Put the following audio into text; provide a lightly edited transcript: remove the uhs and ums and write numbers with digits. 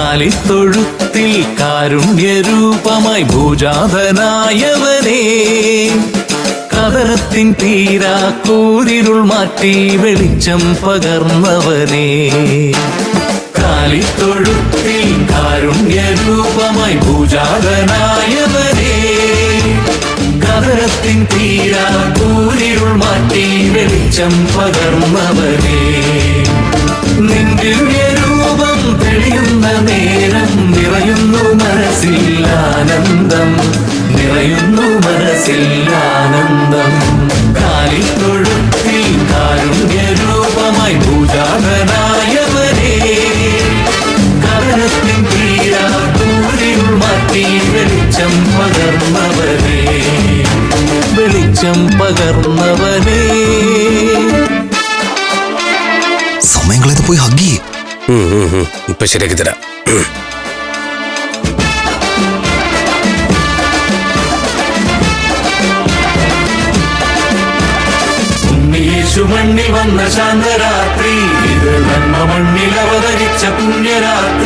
കാലിത്തൊഴുത്തിൽ കാരുണ്യരൂപമായി ഭൂജാതനായവനേ, കദനത്തിൻ തീരാ കൂരിരുൾ മാറ്റി വെളിച്ചം പകർന്നവനേ. കാലിത്തൊഴുത്തിൽ കാരുണ്യരൂപമായി ഭൂജാതനായവനേ, കദനത്തിൻ തീരാ കൂരിരുൾ മാറ്റി വെളിച്ചം പകർന്നവനേ. നിന്റെ രൂപം തെളിയുന്ന നേരം നിറയുന്നു മനസ്സിൽ ആനന്ദം, നിറയുന്നു മനസ്സിൽ ആനന്ദം. കാലിത്തൊഴുത്തിൽ കാരുണ്യരൂപമായി ഭൂജാതനായവനേ, കദനത്തിൻ തീരാ കൂരിരുൾ മാറ്റി വെളിച്ചം പകർന്നവനേ, വെളിച്ചം പകർന്നവനേ. സമയങ്ങളത് പോയി ഹഗ്ഗി. ഇപ്പൊ ശരിയാക്കി തരാം. യേശു മണ്ണിൽ വന്ന ശാന്തരാത്രി, ഇത് നന്മ മണ്ണിൽ അവതരിച്ച പുണ്യരാത്രി.